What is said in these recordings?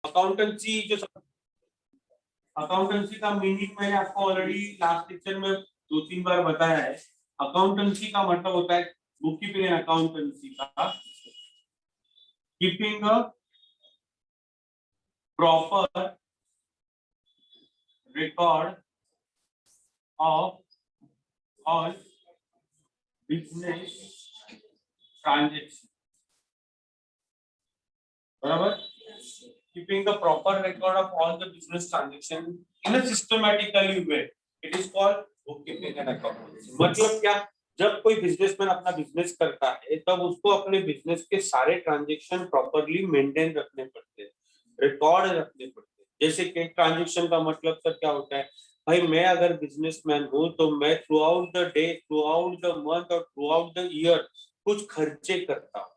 Accountancy जो accountancy का meaning मैंने आपको ऑलरेडी लास्ट लेक्चर में 2-3 बार बताया है। अकाउंटेंसी का मतलब होता है बुक कीपिंग एंड अकाउंटेंसी का keeping a proper record of all business transaction. बराबर, keeping the proper record of all the business transaction in a systematically way, it is called bookkeeping and accounting। मतलब क्या, जब कोई businessman अपना business करता है तब उसको अपने बिजनेस के सारे ट्रांजेक्शन प्रॉपरली मेंटेन रखने पड़ते हैं, रिकॉर्ड रखने पड़ते हैं। जैसे कि ट्रांजेक्शन का मतलब सर क्या होता है, भाई मैं अगर बिजनेसमैन हूँ तो मैं through out the day, through out the month और थ्रू आउट द ईयर कुछ खर्चे करता हूँ,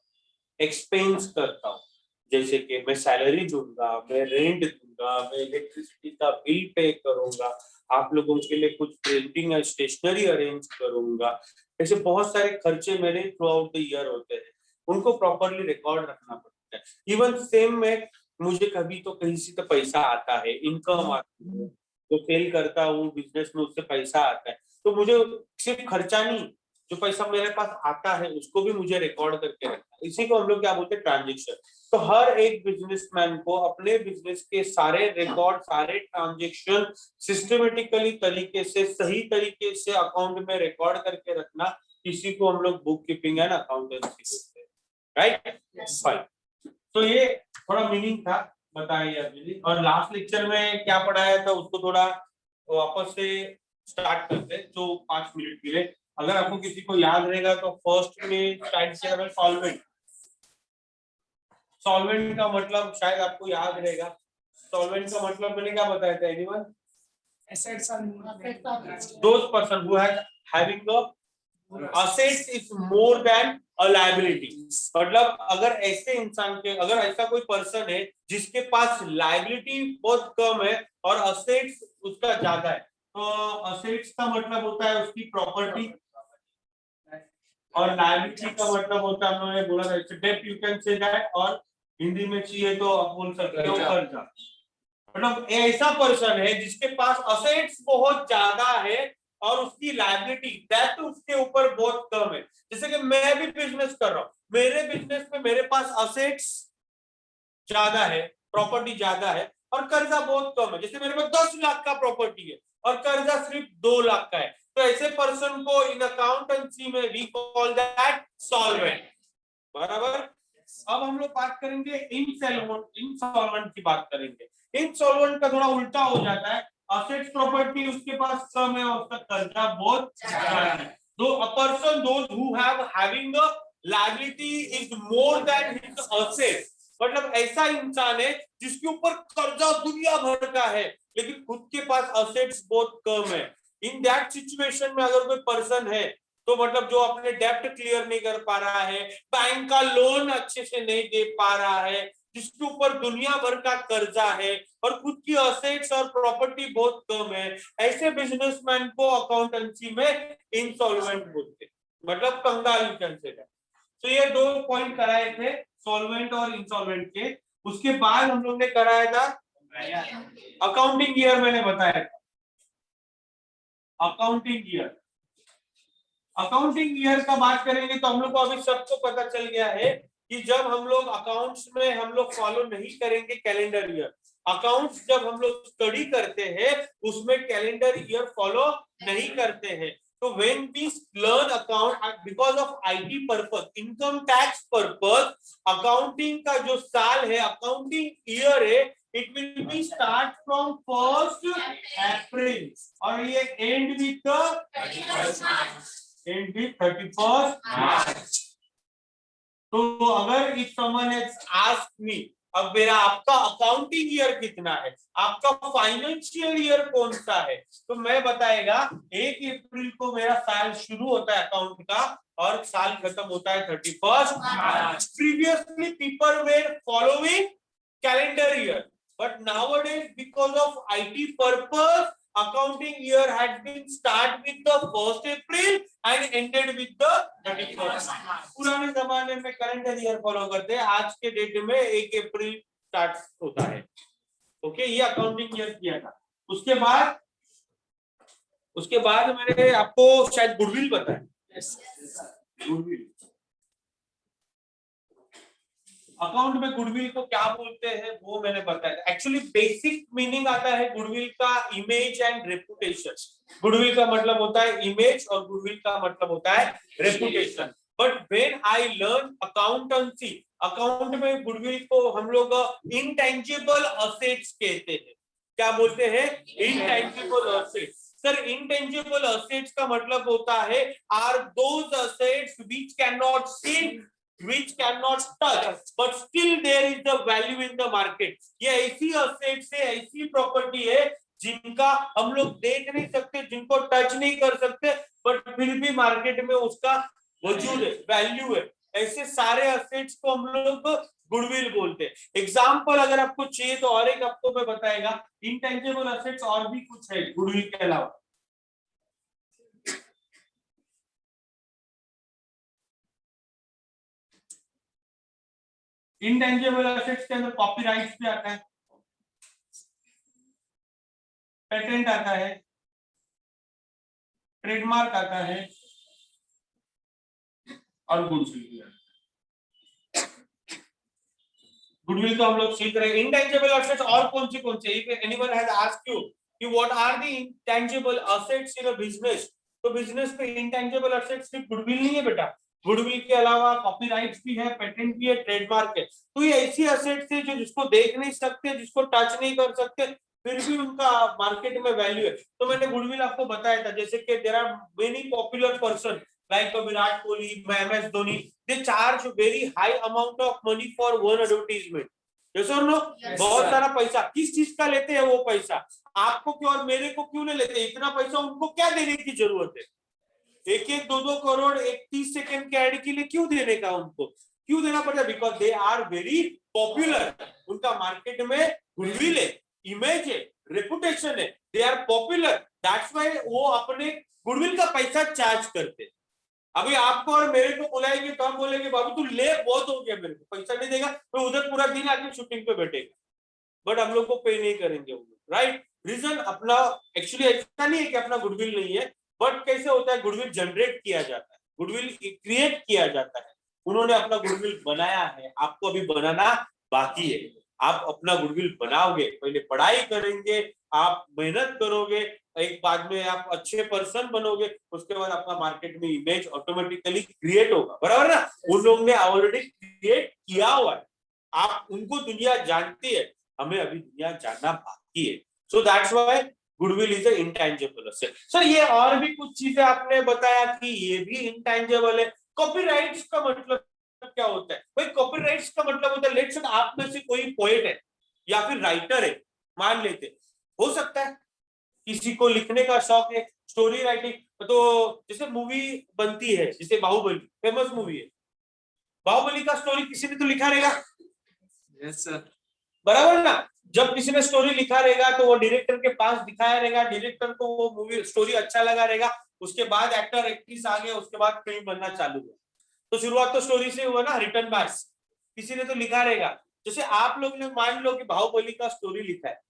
एक्सपेंस करता हूँ। जैसे कि मैं सैलरी दूंगा, मैं रेंट दूंगा, मैं इलेक्ट्रिसिटी का बिल पे करूंगा, आप लोगों के लिए कुछ प्रिंटिंग और स्टेशनरी अरेंज करूंगा। ऐसे बहुत सारे खर्चे मेरे थ्रू आउट द ईयर होते हैं, उनको प्रॉपरली रिकॉर्ड रखना पड़ता है। इवन सेम में मुझे कभी तो कहीं से तो पैसा आता है, इनकम आती है, तो सेल करता हूँ बिजनेस में, उससे पैसा आता है, तो मुझे सिर्फ खर्चा नहीं, जो पैसा मेरे पास आता है उसको भी मुझे रिकॉर्ड करके रखना है। इसी को हम लोग क्या बोलते हैं, ट्रांजेक्शन। तो हर एक बिजनेसमैन को अपने बिजनेस के सारे रिकॉर्ड, सारे ट्रांजेक्शन सिस्टमेटिकली तरीके से, सही तरीके से अकाउंट में रिकॉर्ड करके रखना, इसी को हम लोग बुक कीपिंग एंड अकाउंटेंसी बोलते हैं। Right, fine. तो ये थोड़ा मीनिंग था, बताइए अभी। और लास्ट लेक्चर में क्या पढ़ाया था उसको थोड़ा वापस से स्टार्ट करते हैं, जो 5 मिनट के लिए। अगर आपको किसी को याद रहेगा तो फर्स्ट में स्टार्ट किया था सॉल्वेंट। सॉल्वेंट का मतलब शायद आपको याद रहेगा। सॉल्वेंट का मतलब मैंने क्या बताया था, anyone? Assets are those person who has having a assets is more than a liability। मतलब अगर ऐसे इंसान के, अगर ऐसा कोई पर्सन है जिसके पास लायबिलिटी बहुत कम है और असेट्स उसका ज्यादा है, तो असेट्स का मतलब होता है उसकी प्रॉपर्टी, और लायबिलिटी का मतलब होता है, हम लोगों ने बोला था date, you can say that, और हिंदी में चाहिए तो आप बोल सकते हो कर्जा। मतलब ऐसा पर्सन है जिसके पास असेट्स बहुत ज्यादा है और उसकी लायबिलिटी दैट उसके ऊपर बहुत कम है। जैसे कि मैं भी बिजनेस कर रहा हूँ, मेरे बिजनेस में मेरे पास असेट्स ज्यादा है, प्रॉपर्टी ज्यादा है, और कर्जा बहुत कम है। जैसे मेरे पास 10 लाख का प्रॉपर्टी है और कर्जा सिर्फ 2 लाख का है, तो ऐसे पर्सन को इन अकाउंटेंसी में वी कॉल दैट सॉल्वेंट। बराबर। अब हम लोग बात करेंगे इंसॉल्वेंट की बात करेंगे। इंसॉल्वेंट का थोड़ा उल्टा हो जाता है, असेट्स प्रॉपर्टी उसके पास कम है और उसका कर्जा बहुत ज्यादा है। तो a person those who having a liability is more than his assets, मतलब ऐसा इंसान है जिसके ऊपर कर्जा दुनिया भर का है लेकिन खुद के पास असेट्स बहुत कम है। इन दैट सिचुएशन में अगर कोई पर्सन है तो मतलब जो अपने डेब्ट क्लियर नहीं कर पा रहा है, बैंक का लोन अच्छे से नहीं दे पा रहा है, जिसके ऊपर दुनिया भर का कर्जा है और खुद की असेट्स और प्रॉपर्टी बहुत कम है, ऐसे बिजनेसमैन को अकाउंटेंसी में इंसॉल्वेंट बोलते हैं, मतलब कंगाल कंसिडर। तो ये 2 पॉइंट कराए थे सॉल्वेंट और इंसॉल्वेंट के। उसके बाद हम लोग ने कराया था अकाउंटिंग ईयर, मैंने बताया था अकाउंटिंग ईयर। अकाउंटिंग ईयर का बात करेंगे तो हम लोग को अभी सबको पता चल गया है कि जब हम लोग अकाउंट्स में हम लोग फॉलो नहीं करेंगे कैलेंडर ईयर, अकाउंट्स जब हम लोग स्टडी करते हैं उसमें कैलेंडर ईयर फॉलो नहीं करते हैं। तो when we learn account because of IT purpose, income tax purpose, accounting का जो साल है, अकाउंटिंग ईयर है, it will be start from 1st April और ये end with end with 31st March। तो अगर if someone has asked me, अब मेरा आपका अकाउंटिंग ईयर कितना है, आपका फाइनेंशियल ईयर कौन सा है, तो मैं बताएगा 1 अप्रैल को मेरा साल शुरू होता है अकाउंट का और साल खत्म होता है 31st March. Previously people were following calendar year, but nowadays because of IT purpose accounting year had been start with the 1st April and ended with the 31st March। पुराने जमाने में कैलेंडर ईयर फॉलो करते हैं, आज के date में 1 अप्रैल start होता है। ओके, ये अकाउंटिंग ईयर किया था। उसके बाद मैंने आपको शायद गुडविल बताया। गुडविल, अकाउंट में गुडविल को क्या बोलते हैं वो मैंने बताया। एक्चुअली बेसिक मीनिंग आता है गुडविल का इमेज एंड रेपुटेशन। गुडविल का मतलब होता है इमेज और गुडविल का मतलब होता है reputation. But when I learn accountancy, account में गुडविल को हम लोग इंटेंजिबल असेट्स कहते हैं। क्या बोलते हैं? Intangible assets. Sir, intangible assets का मतलब होता है are those assets which can not see, which cannot touch but still there is the value in the market। ये ऐसी असेट्स है, ऐसी प्रॉपर्टी है जिनका हम लोग देख नहीं सकते, जिनको टच नहीं कर सकते, बट फिर भी मार्केट में उसका वजूद है, वैल्यू है। ऐसे सारे असेट्स को हम लोग गुडविल बोलते हैं। एग्जाम्पल अगर आपको चाहिए तो और एक आपको मैं बताएगा, इंटेंजिबल असेट्स और भी कुछ है गुडविल के अलावा। इंटेंजिबल एसेट्स के अंदर कॉपीराइट्स भी आता है, पेटेंट आता है, ट्रेडमार्क आता है और गुडविल भी आता है। गुडविल तो हम लोग सीख रहे हैं। इंटेंजिबल एसेट्स और कौन से? If anyone has asked you कि what are the intangible assets in a business, तो बिजनेस पे इंटेंजिबल एसेट्स सिर्फ गुडविल नहीं है बेटा, गुडविल के अलावा कॉपीराइट्स भी है, पेटेंट भी है, ट्रेडमार्क है। तो ये ऐसी एसेट्स है जो जिसको देख नहीं सकते, जिसको टच नहीं कर सकते, फिर भी उनका मार्केट में वैल्यू है। तो मैंने गुडविल आपको बताया था, जैसे कि there are many popular person like Virat Kohli, MS Dhoni, they charge very high amount of money for one advertisement. Yes और नो? बहुत सारा पैसा किस चीज का लेते हैं? वो पैसा आपको क्यों और मेरे को क्यों नहीं लेते? इतना पैसा उनको क्या देने की जरूरत है? एक एक दो दो करोड़ एक 30 सेकंड के ऐड के लिए क्यों देने का? उनको क्यों देना पड़ता है? Because they are very popular. उनका मार्केट में गुडविल है, इमेज है, रेपुटेशन है, they are popular, that's why वो अपने गुडविल का पैसा चार्ज करते। अभी आपको और मेरे को बुलाएंगे तो हम बोलेंगे बाबू तू ले, बहुत हो गया, मेरे को पैसा नहीं देगा तो उधर पूरा दिन आके शूटिंग पे बैठेगा, बट हम लोग को पे नहीं करेंगे वो, राइट? रीजन अपना एक्चुअली ऐसा नहीं है कि अपना गुडविल नहीं है, बट कैसे होता है गुडविल जनरेट किया जाता है, गुडविल क्रिएट किया जाता है। उन्होंने अपना गुडविल बनाया है, आपको अभी बनाना बाकी है। आप अपना गुडविल बनाओगे, पहले पढ़ाई करेंगे, आप मेहनत करोगे, एक बाद में आप अच्छे पर्सन बनोगे, उसके बाद आपका मार्केट में इमेज ऑटोमेटिकली क्रिएट होगा, बराबर ना? उन लोगों ने ऑलरेडी क्रिएट किया हुआ है, आप उनको दुनिया जानती है, हमें अभी दुनिया जानना बाकी है। So that's why goodwill is a intangible asset. Sir, ये और भी कुछ चीजें आपने बताया कि ये भी इंटेंजिबल है। कॉपीराइट्स का मतलब क्या होता है? भाई कॉपीराइट्स का मतलब होता है, लेट्स से आप में से कोई पोएट है या फिर राइटर है, मान लेते, हो सकता है किसी को लिखने का शौक है, स्टोरी राइटिंग, तो जैसे मूवी बनती है, जैसे बाहुबली फेमस मूवी है, बाहुबली का स्टोरी किसी ने तो लिखा रहेगा। यस सर, बराबर ना? जब किसी ने स्टोरी लिखा रहेगा तो वो डायरेक्टर के पास दिखाया रहेगा, डायरेक्टर को वो मूवी स्टोरी अच्छा लगा रहेगा, उसके बाद एक्टर एक्ट्रेस आ गए, उसके बाद फिल्म बनना चालू हुआ। तो शुरुआत तो स्टोरी से हुआ ना, रिटर्न बाय किसी ने तो लिखा रहेगा। जैसे आप लोग ने मान लो कि बाहुबली का स्टोरी लिखा है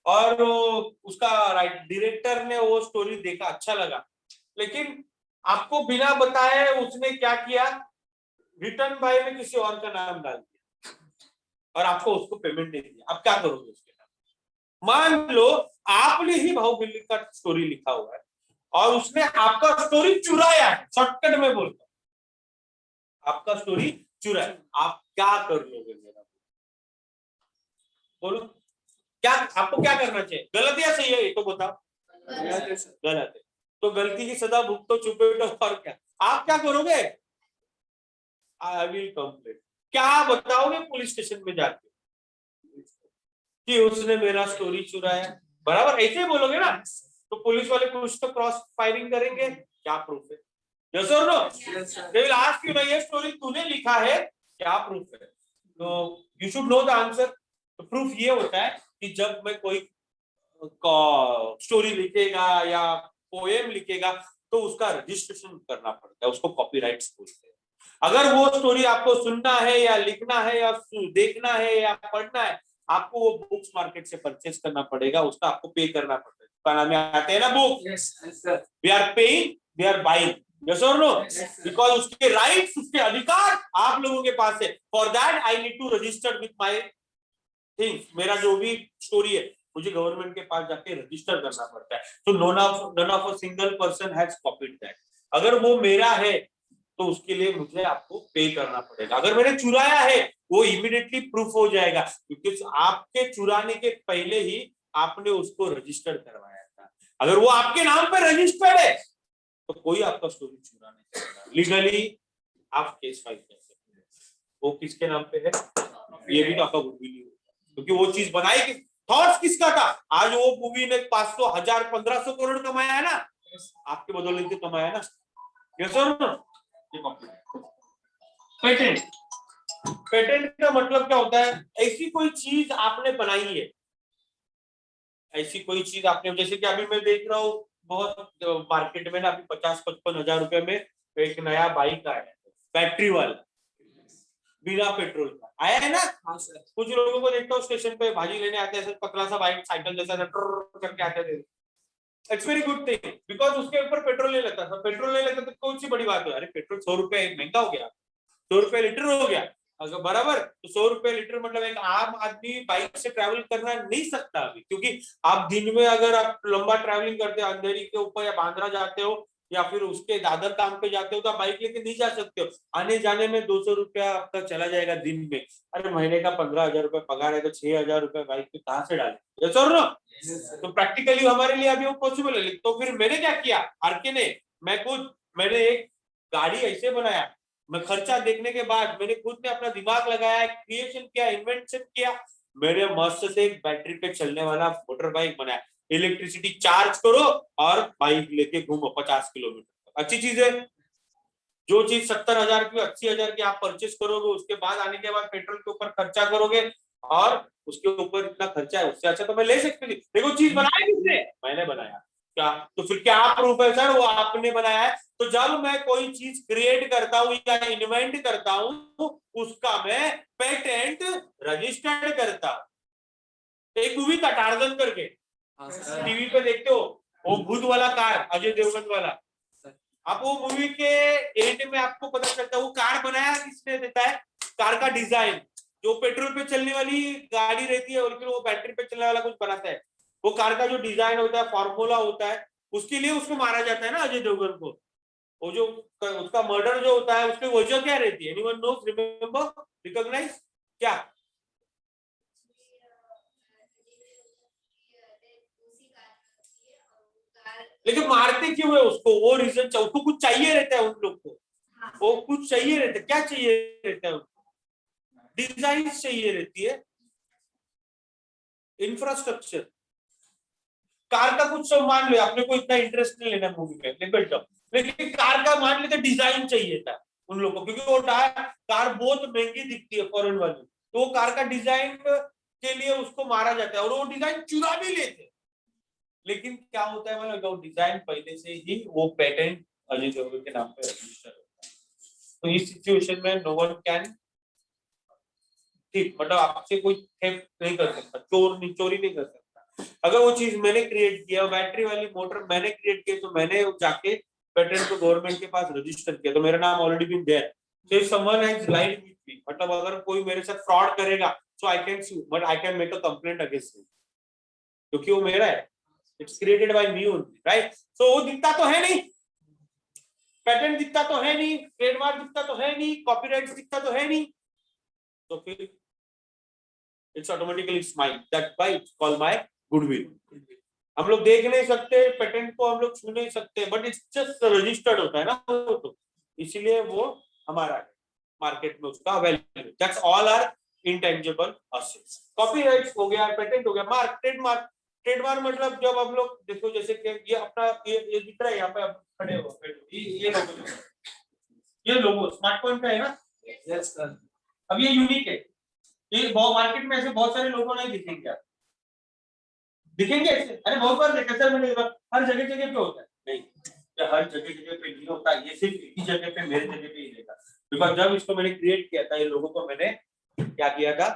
और उसका डायरेक्टर ने वो स्टोरी देखा, अच्छा लगा, लेकिन आपको बिना बताए उसने क्या किया, रिटर्न बाय में किसी और का नाम डाल दिया और आपको उसको पेमेंट नहीं दिया। आप क्या करोगे उसके नाम? मान लो आपने ही बाहुबली का स्टोरी लिखा हुआ है और उसने आपका स्टोरी चुराया है, शॉर्टकट में बोलता हूं, आपका स्टोरी चुराया, आप क्या कर लोगे मेरा? बोलो, क्या आपको क्या करना चाहिए? गलत या सही है ये तो बताओ। गलत है तो गलती की सजा भुगतो, चुपे तो और क्या? आप क्या करोगे? I will complain. क्या बताओगे पुलिस स्टेशन में जाके कि उसने मेरा स्टोरी चुराया? बराबर ऐसे ही बोलोगे ना, तो पुलिस वाले कुछ तो क्रॉस फायरिंग करेंगे, क्या प्रूफ है? यस और no? They will ask you, ये स्टोरी तूने लिखा है, क्या प्रूफ है? तो you should know the answer. तो प्रूफ ये होता है कि जब मैं कोई स्टोरी लिखेगा या पोएम लिखेगा तो उसका रजिस्ट्रेशन करना पड़ता है, उसको कॉपीराइट्स बोलते हैं। अगर वो स्टोरी आपको सुनना है या लिखना है या देखना है या पढ़ना है, आपको वो बुक्स मार्केट से परचेज करना पड़ेगा, उसका आपको पे करना पड़ेगा। दुकान में आते हैं ना book, we are paying, we are buying, yes और नो, बिकॉज उसके राइट्स, उसके अधिकार आप लोगों के पास है। For that I need to register with my things. मेरा जो भी स्टोरी है मुझे गवर्नमेंट के पास जाके रजिस्टर करना पड़ता है। तो none of a single person has copied that. अगर वो मेरा है तो उसके लिए मुझे आपको पे करना पड़ेगा। अगर मैंने चुराया है वो इमीडिएटली प्रूफ हो जाएगा, क्योंकि आपके चुराने के पहले ही आपने उसको रजिस्टर करवाया था। अगर वो आपके नाम पे रजिस्टर्ड है तो कोई आपका स्टोरी चुरा नहीं सकता। लीगली आप केस फाइल कर सकते हैं। वो किसके नाम पे है, ये भी तो आपका गुडविल ही होगा, क्योंकि वो चीज बनाई कि थॉट्स किसका था। आज वो मूवी ने 500, 1000, 1500 करोड़ कमाया है ना, आपके बदौलत से कमाया ना। यस और नो। पेटेंट, पेटेंट का मतलब क्या होता है, ऐसी कोई चीज आपने बनाई है, ऐसी कोई चीज आपने, जैसे कि अभी मैं देख रहा हूँ बहुत मार्केट में ना, अभी 50-55 हजार रुपए में एक नया बाइक आया है, बैटरी वाला, बिना पेट्रोल का आया है ना। कुछ लोगों को देखता हूँ स्टेशन पे भाजी लेने आते हैं, पतला सा बाइक साइकिल जैसा करके आते थे। It's very good thing, because उसके ऊपर पेट्रोल नहीं लगता था। पेट्रोल नहीं लगता तो कौन सी बड़ी बात है, अरे पेट्रोल 100 रुपए महंगा हो गया, 100 रुपए लीटर हो गया, अगर बराबर, तो 100 रुपए लीटर मतलब एक आम आदमी बाइक से ट्रैवल करना नहीं सकता अभी, क्योंकि आप दिन में अगर आप लंबा ट्रैवलिंग करते हो, अंधेरी के ऊपर या बांद्रा जाते हो या फिर उसके दादर काम पे जाते हो, तो आप बाइक लेके नहीं जा सकते हो। आने जाने में 200 रुपया आपका चला जाएगा दिन में। अरे महीने का 15,000 रुपए पगार है तो 6,000 रुपए बाइक पे कहाँ से डाले, ये सर ना। तो प्रैक्टिकली हमारे लिए अभी वो पॉसिबल है। तो फिर मैंने क्या किया, आरके ने, मैं खुद, मैंने एक गाड़ी ऐसे बनाया, मैं खर्चा देखने के बाद मैंने खुद ने अपना दिमाग लगाया, क्रिएशन किया, इन्वेंशन किया, मेरे मस्त से एक बैटरी पे चलने वाला मोटर बाइक बनाया। इलेक्ट्रिसिटी चार्ज करो और बाइक लेके घूमो 50 किलोमीटर। अच्छी चीज है। जो चीज 70,000 की, 80,000 की आप परचेस करोगे, उसके बाद आने के बाद पेट्रोल के ऊपर खर्चा करोगे और उसके ऊपर इतना खर्चा है, उससे अच्छा तो मैं ले सकती थी। देखो चीज बनाई किसने, मैंने बनाया। क्या तो फिर क्या प्रूफ है सर, वो आपने बनाया है। तो जब मैं कोई चीज क्रिएट करता हूँ या इन्वेंट करता हूँ, उसका मैं पेटेंट रजिस्टर्ड करता हूँ। एक मूवी था टार्जन करके, टीवी पे देखते हो, वो भूत वाला कार, अजय देवगन वाला। अब वो मूवी के एंड में आपको पता चलता है वो कार बनाया किसने देता है, कार का डिजाइन, जो पेट्रोल पे चलने वाली गाड़ी रहती है और फिर वो बैटरी पे चलने वाला कुछ बनाता है, वो कार का जो डिजाइन होता है, फॉर्मूला होता है, उसके लिए उसको मारा जाता है ना अजय देवगन को। वो जो उसका मर्डर जो होता है उसकी वजह क्या रहती है, एनीवन नोस, रिमेंबर, रिकॉग्नाइज क्या। लेकिन मारते क्यों है उसको, वो रीजन, उसको कुछ चाहिए रहता है उन लोग को, वो कुछ चाहिए रहता है, क्या चाहिए रहता है उनको, डिजाइन चाहिए रहती है, इंफ्रास्ट्रक्चर। कार का कुछ सब मान लो, आपने को इतना इंटरेस्ट नहीं लेना मूवी में, निकल जाओ, लेकिन कार का मान लेते डिजाइन चाहिए था उन लोगों को, क्योंकि वो कार बहुत महंगी दिखती है फॉरेन वाली, तो वो कार का डिजाइन के लिए उसको मारा जाता है और वो डिजाइन चुरा भी लेते। लेकिन क्या होता है मतलब, वो डिजाइन पहले से ही वो पेटेंट अजय देवगन के नाम पे रजिस्टर होता है। तो इस सिचुएशन में नो वन कैन, ठीक मतलब आपसे कोई थेफ्ट नहीं कर सकता, चोरी नहीं कर सकता। अगर वो चीज मैंने क्रिएट किया, बैटरी वाली मोटर मैंने क्रिएट की, तो मैंने जाके पेटेंट को गवर्नमेंट के पास रजिस्टर किया, तो मेरा नाम already been there. So if someone has lied with me, मतलब अगर कोई मेरे साथ फ्रॉड करेगा, so I can sue, but I can make a complaint against him, क्योंकि वो मेरा है, it's created by me only, right. So वो दिखता तो है नहीं, पेटेंट दिखता तो है नहीं, ट्रेडमार्क दिखता तो है नहीं, कॉपीराइट दिखता तो है नहीं, तो फिर it's automatically smile, that why it's called my goodwill. हम लोग देख नहीं सकते पेटेंट को, हम लोग छू नहीं सकते, बट इट्स जस्ट रजिस्टर्ड होता है ना वो, तो इसीलिए वो हमारा है मार्केट में, उसका value, that's all are intangible assets. Copyrights हो गया, पेटेंट हो गया, मार्क, ट्रेडमार्क। ट्रेडमार्क मतलब जब हम लोग देखो, जैसे कि ये अपना ये दिख रहा है यहाँ पे, आप खड़े हो, ये लोगो, ये लोगो स्मार्टफोन का है ना, यस सर। अब ये यूनिक है, ये बहुत मार्केट में ऐसे बहुत सारे लोगों नहीं दिखेंगे, दिखेंगे ऐसे, अरे बहुत बार देखा सर मैंने, हर जगह जगह पे होता है नहीं, ये हर जगह जगह पे नहीं होता, ये सिर्फ एक ही जगह पे मेरे जगह पे ही रहेगा। बिकॉज जब इसको मैंने क्रिएट किया था, ये लोगों को मैंने क्या किया था,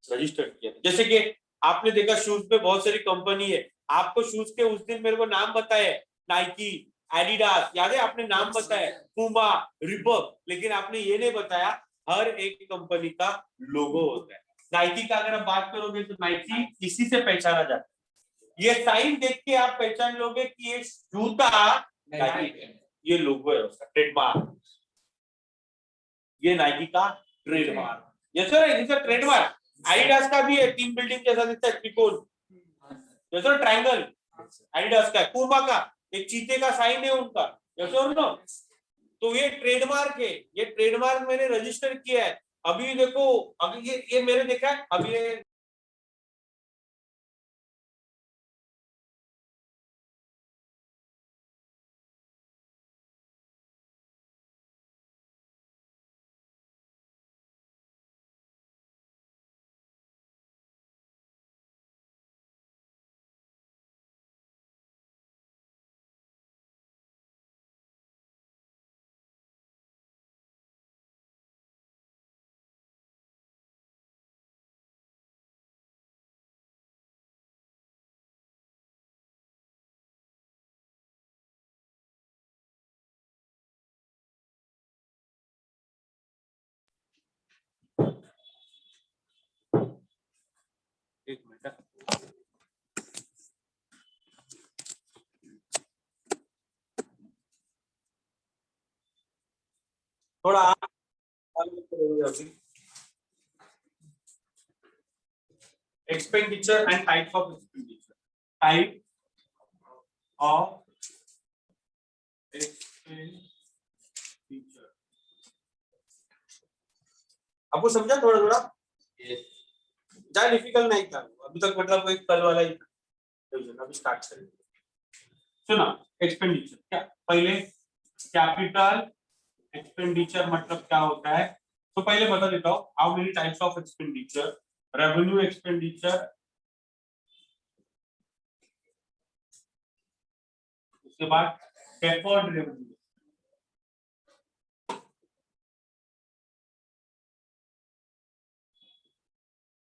रजिस्टर किया था। जैसे कि आपने देखा शूज पे बहुत सारी कंपनी है, आपको शूज के उस दिन मेरे को नाम बताए, नाइकी, एडिडास, याद है आपने नाम बताया, पूमा, रिबॉक, लेकिन आपने ये नहीं बताया हर एक कंपनी का लोगो होता है। नाइकी का अगर आप बात करोगे तो नाइकी इसी से पहचाना जाता है। ये साइन देख के आप पहचान लोगे कि ये जूता नाइकी है, ये लोगो है उसका, ट्रेडमार्क, ये नाइकी का ट्रेडमार्क। यस सर, इसका ट्रेडमार्क। एडिडास का भी है, 3 बिल्डिंग जैसा दिखता है, त्रिकोण, यस सर, ट्रायंगल एडिडास का है। पूमा का एक चीते का साइन है उनका, यस सर नो। तो ये ट्रेडमार्क है, ये ट्रेडमार्क मैंने रजिस्टर किया है। अभी देखो, अभी ये मैंने देखा है, अभी ये एक मिनट, थोड़ा अभी expenditure and types of expenditure. Type of expenditure. आपको समझा थोड़ा थोड़ा? ज्यादा डिफिकल्ट नहीं था अभी तक, मतलब एक कल वाला ही था। अभी स्टार्ट करेंगे। सुना, एक्सपेंडिचर क्या, पहले कैपिटल एक्सपेंडिचर मतलब क्या होता है, तो पहले बता देता हूँ। How many types of expenditure, revenue expenditure, उसके बाद deferred revenue.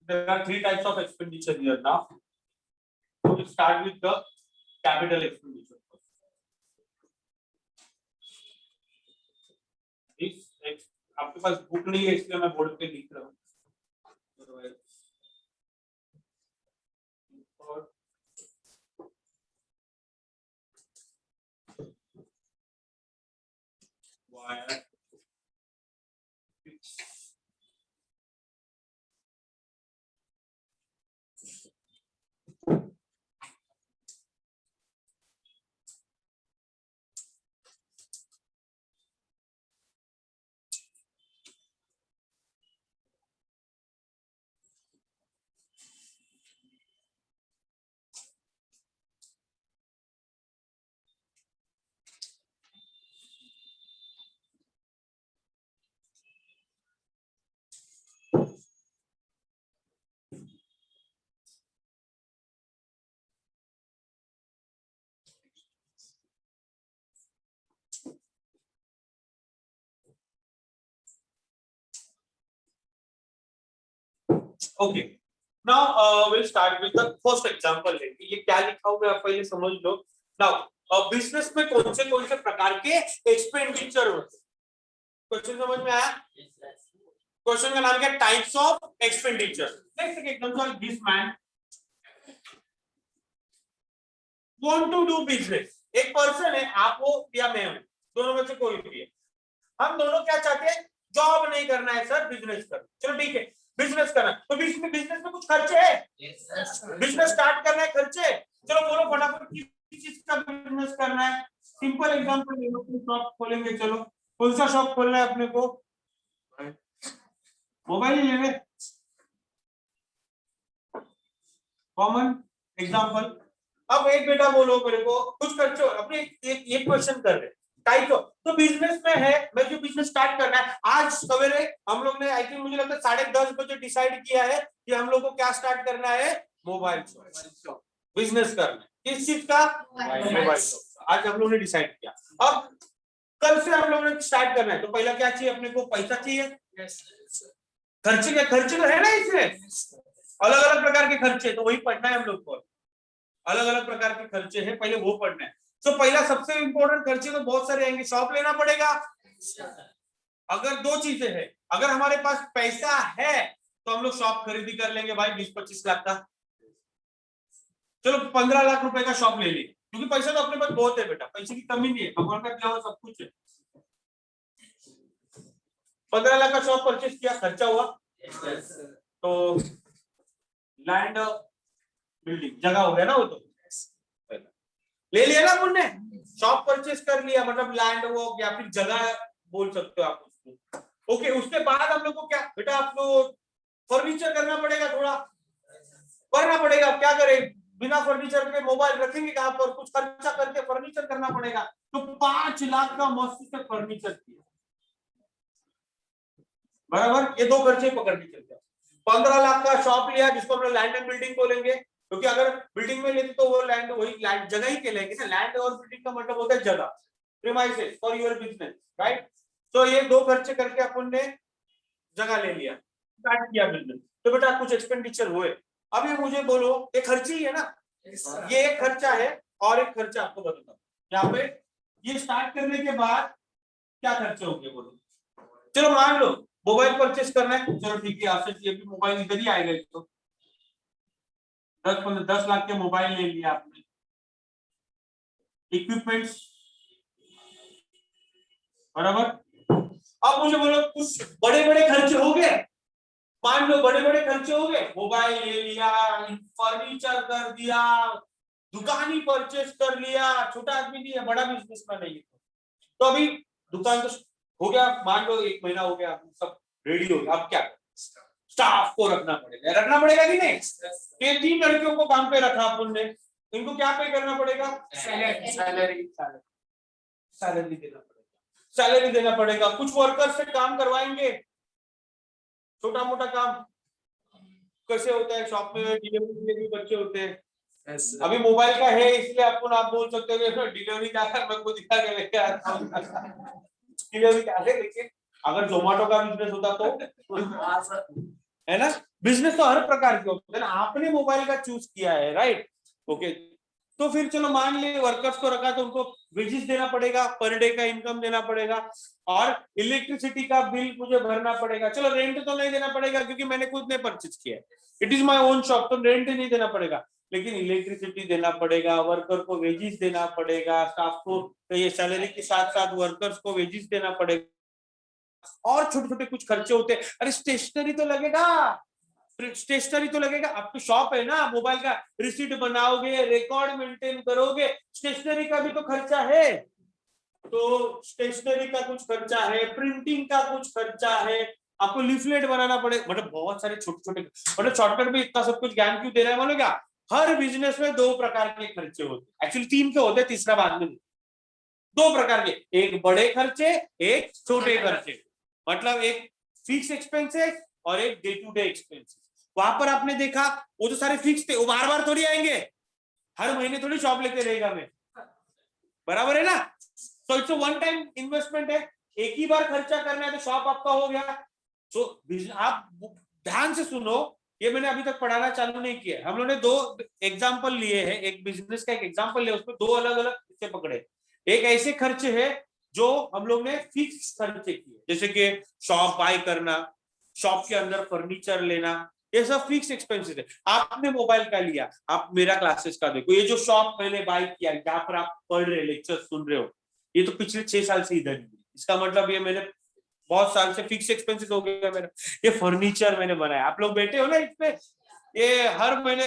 There are 3 types of expenditure here now. So we'll start with the capital expenditure. आपके पास बुक नहीं है इसलिए मैं बोर्ड पे लिख रहा हूँ। Wire. Okay. Now we'll start with the first example है कि ये क्या लिखा हुआ है आप पहले समझ लो। Now बिजनेस में कौन से प्रकार के एक्सपेंडिचर होते हैं, क्वेश्चन समझ में आया? क्वेश्चन का नाम क्या, टाइप्स ऑफ एक्सपेंडिचर। देख सके एकदम, this man want to do business, एक पर्सन है, आप हो या मैं हूं, दोनों में से कोई भी है। हम दोनों क्या चाहते हैं, जॉब नहीं करना है सर, बिजनेस करना। चलो ठीक है, बिजनेस करना, तो बिजनेस में कुछ खर्चे है, बिजनेस स्टार्ट करना है, खर्चे। चलो बोलो फटाफट किस चीज का बिजनेस करना है। सिंपल एग्जांपल ले लो, शॉप खोलेंगे। चलो कौन सा शॉप खोलना है अपने को, मोबाइल ही लेंगे, कॉमन एग्जांपल। अब एक बेटा बोलो मेरे को कुछ खर्चे, अपने एक क्वेश्चन कर रहे टाइप ऑफ, तो बिजनेस में है, मैं जो बिजनेस स्टार्ट करना है। आज सवेरे हम लोग ने, आई थिंक मुझे लगता है 10:30 बजे डिसाइड किया है कि हम लोग को क्या स्टार्ट करना है, मोबाइल शॉप बिजनेस करना है। किस चीज का? Mobile shop. आज हम लोगों ने डिसाइड किया। अब कल से हम लोगों ने स्टार्ट करना है, तो पहला क्या चाहिए अपने को? पैसा चाहिए। खर्चे क्या? खर्चे तो है ना इसमें, अलग अलग प्रकार के खर्चे, तो वही पढ़ना है हम लोग को। अलग अलग प्रकार के खर्चे हैं, पहले वो पढ़ना है। तो पहला सबसे इंपॉर्टेंट खर्चे तो बहुत सारे आएंगे। शॉप लेना पड़ेगा। अगर दो चीजें हैं, अगर हमारे पास पैसा है तो हम लोग शॉप खरीदी कर लेंगे भाई 20-25 लाख का। चलो 15 लाख रुपए का शॉप ले ली, क्योंकि पैसा तो अपने पास बहुत है बेटा, पैसे की कमी नहीं है, भगवान का दिया हुआ सब कुछ है। 15 लाख का शॉप परचेस किया, खर्चा हुआ। तो लैंड बिल्डिंग जगह हो गया ना, वो तो ले लिया ना अपन ने। शॉप परचेस कर लिया, मतलब लैंड वो या फिर जगह बोल सकते हो आप उसको। ओके, उसके बाद हम लोग को क्या बेटा, आपको फर्नीचर करना पड़ेगा, थोड़ा करना पड़ेगा। क्या करें, बिना फर्नीचर के मोबाइल रखेंगे कहां पर? कुछ खर्चा करके फर्नीचर करना पड़ेगा। तो 5 लाख का मस्त से फर्नीचर किया, बराबर। ये दो खर्चे पकड़ के चलते हैं। 15 लाख का शॉप लिया, जिसको हम लैंड एंड बिल्डिंग बोलेंगे, क्योंकि अगर बिल्डिंग में लेते तो वो लैंड, वही लैंड जगह ही कहलाएगी ना। लैंड और बिल्डिंग का मतलब होता है जगह, premises for your business, right. तो ये दो खर्चे करके अपन ने जगह ले लिया, स्टार्ट किया बिजनेस। तो बेटा कुछ एक्सपेंडिचर हुए। अब ये मुझे बोलो, ये खर्चे ही है ना, ये एक खर्चा है। और एक खर्चा आपको बताता हूँ यहाँ पे, ये स्टार्ट करने के बाद क्या खर्चे होंगे बोलो। चलो मान लो मोबाइल परचेस करना है, चलो ठीक है, आपसे ये भी मोबाइल इधर ही आएगा। तो 10 लाख के मोबाइल ले लिया आपने। इक्विपमेंट्स, बराबर। अब मुझे बोलो कुछ बड़े बड़े खर्चे हो गए। मान लो बड़े बड़े खर्चे हो गए, मोबाइल ले लिया, फर्नीचर कर दिया, दुकान ही परचेस कर लिया। छोटा आदमी नहीं है, बड़ा बिजनेसमैन है। तो अभी दुकान तो हो गया, मान लो 1 महीना हो गया, सब रेडी हो गया। अब क्या, स्टाफ को रखना पड़ेगा, रखना पड़ेगा कि नहीं? ये 3 लड़कियों को काम पे रखा अपन ने, इनको क्या पे करना पड़ेगा? सैलरी देना पड़ेगा, सैलरी देना पड़ेगा। कुछ वर्कर से काम करवाएंगे, छोटा मोटा काम कैसे होता है शॉप में, डिलीवरी बच्चे होते हैं। अभी मोबाइल का है इसलिए अपन आप बोल सकते हो डिलीवरी का है, मैं खुद दिखा के लेके आता हूँ डिलीवरी का है। लेकिन अगर जोमेटो का बिजनेस होता तो है ना, बिजनेस तो हर प्रकार के होते हैं ना। आपने मोबाइल का चूज किया है, राइट। ओके, तो फिर चलो मान ले वर्कर्स को रखा, तो उनको वेजेस देना पड़ेगा, पर डे का इनकम देना पड़ेगा, और इलेक्ट्रिसिटी का बिल मुझे भरना पड़ेगा। चलो रेंट तो नहीं देना पड़ेगा क्योंकि मैंने खुद ने परचेज किया है, it is my own shop, तो रेंट नहीं देना पड़ेगा। लेकिन इलेक्ट्रिसिटी देना पड़ेगा, वर्कर को वेजेस देना पड़ेगा, स्टाफ को तो ये सैलरी के साथ साथ वर्कर्स को वेजेस देना पड़ेगा। और छोटे छोटे कुछ खर्चे होते हैं। अरे स्टेशनरी तो लगेगा, स्टेशनरी तो लगेगा। आपकी शॉप है ना, मोबाइल का रिसीट बनाओगे, रिकॉर्ड मेंटेन करोगे, स्टेशनरी का भी तो खर्चा है। तो स्टेशनरी का कुछ खर्चा है, प्रिंटिंग का कुछ खर्चा है, आपको लीफलेट बनाना पड़ेगा, मतलब बहुत सारे छोटे छोटे, मतलब शॉर्टकट में इतना सब कुछ ज्ञान क्यों दे रहा है मालूम क्या? हर बिजनेस में 2 प्रकार के खर्चे होते हैं, एक्चुअली 3 के होते हैं, तीसरा बाद में। 2 प्रकार के, एक बड़े खर्चे, एक छोटे खर्चे। मतलब एक फिक्स एक्सपेंसेस और एक डे टू डे एक्सपेंसेस। वहां पर आपने देखा वो तो सारे फिक्स थे, वो बार बार थोड़ी आएंगे, हर महीने थोड़ी शॉप लेते रहेगा मैं, बराबर है ना। तो इट्स वन टाइम इन्वेस्टमेंट है, एक ही बार खर्चा करना है, तो शॉप आपका हो गया। तो आप ध्यान से सुनो, ये मैंने अभी तक पढ़ाना चालू नहीं किया। हम लोगों ने 2 एग्जाम्पल लिए हैं, एक बिजनेस का एक एग्जाम्पल लिया, उसमें 2 अलग अलग खर्चे पकड़े। एक ऐसे खर्चे है जो हम लोग ने फिक्स खर्चे किए, जैसे कि शॉप बाय करना, शॉप के अंदर फर्नीचर लेना, ये सब फिक्स एक्सपेंसेस है। आपने मोबाइल का लिया, आप मेरा क्लासेस का देखो, ये जो शॉप मैंने बाय किया, जहां पर आप पढ़ रहे लेक्चर सुन रहे हो, ये तो पिछले 6 साल से इधर ही है। इसका मतलब ये मैंने बहुत साल से फिक्स एक्सपेंसेस हो गया मेरा। ये फर्नीचर मैंने बनाया, आप लोग बैठे हो ना इस पे, ये हर महीने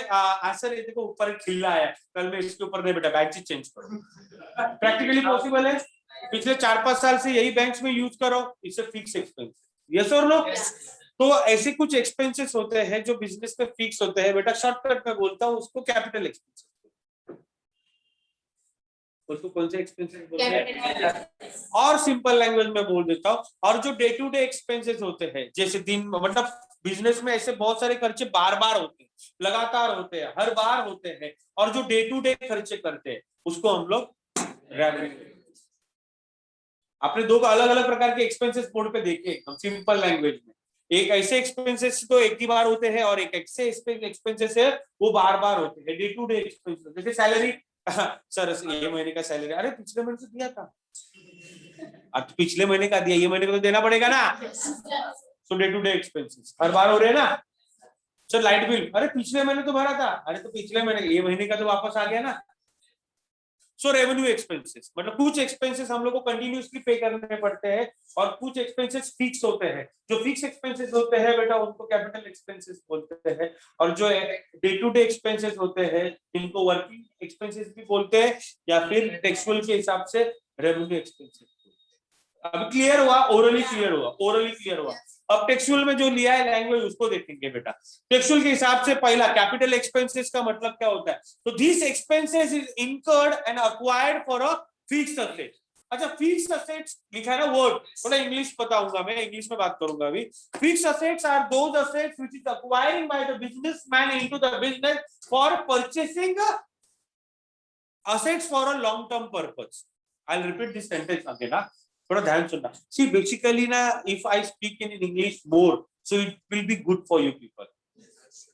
सर ये देखो ऊपर खिल्ला है, कल मैं इसके ऊपर नहीं बेटा बेंच चेंज करो, प्रैक्टिकली पॉसिबल है। पिछले 4-5 साल से यही बैंक्स में यूज करो, इससे फिक्स एक्सपेंस, यस और नो। तो ऐसे कुछ एक्सपेंसेस होते हैं जो बिजनेस में फिक्स होते हैं बेटा, शॉर्टकट में बोलता हूँ उसको कैपिटल एक्सपेंस। उसको कौन से एक्सपेंसेस बोलते हैं? और सिंपल लैंग्वेज में बोल देता हूँ, और जो डे टू डे एक्सपेंसेस होते हैं, जैसे दिन मतलब बिजनेस में ऐसे बहुत सारे खर्चे बार बार होते हैं, लगातार होते हैं, हर बार होते हैं, और जो डे टू डे खर्चे करते हैं उसको हम लोग रेवेन्यू। आपने दो अलग अलग प्रकार के एक्सपेंसेस बोर्ड पे देखे एकदम सिंपल लैंग्वेज में। एक ऐसे एक्सपेंसेस तो एक ही बार होते हैं, और एक ऐसे एक्सपेंसेस है वो बार बार होते हैं, डे टू डे एक्सपेंसेस। जैसे सैलरी, सर ये महीने का सैलरी, अरे पिछले महीने से दिया था, अब पिछले महीने का दिया, ये महीने को तो देना पड़ेगा ना। सो डे टू डे एक्सपेंसेस हर बार हो रहे हैं ना। सर लाइट बिल, अरे पिछले महीने तो भरा था, अरे तो पिछले महीने, ये महीने का तो वापस आ गया ना। सो रेवेन्यू एक्सपेंसेस मतलब कुछ एक्सपेंसेस हम लोग को कंटिन्यूअसली पे करने पड़ते हैं, और कुछ एक्सपेंसेस फिक्स होते हैं। जो फिक्स एक्सपेंसेस होते हैं बेटा उनको कैपिटल एक्सपेंसेस बोलते हैं, और जो डे टू डे एक्सपेंसेस होते हैं इनको वर्किंग एक्सपेंसेस भी बोलते हैं, या फिर टेक्सुअल के हिसाब से रेवेन्यू एक्सपेंसेस। अब क्लियर हुआ? ओरली क्लियर हुआ? ओरली क्लियर हुआ। अब टेक्सुअल में जो लिया है लैंग्वेज उसको देखेंगे बेटा। टेक्सुअल के हिसाब से पहला कैपिटल एक्सपेंसेस का मतलब क्या होता है? तो this expenses is incurred and acquired for a fixed asset. अच्छा, फिक्स्ड असेट्स लिखा है ना वर्ड, थोड़ा इंग्लिश बताऊंगा मैं, इंग्लिश में बात करूंगा अभी। Fixed assets are those assets which is acquiring by the businessman into the business for purchasing assets for a long term purpose. I'll repeat this sentence again. थोड़ा ध्यान सुनना। See, basically ना, if I speak in English more, so it will be good for you people.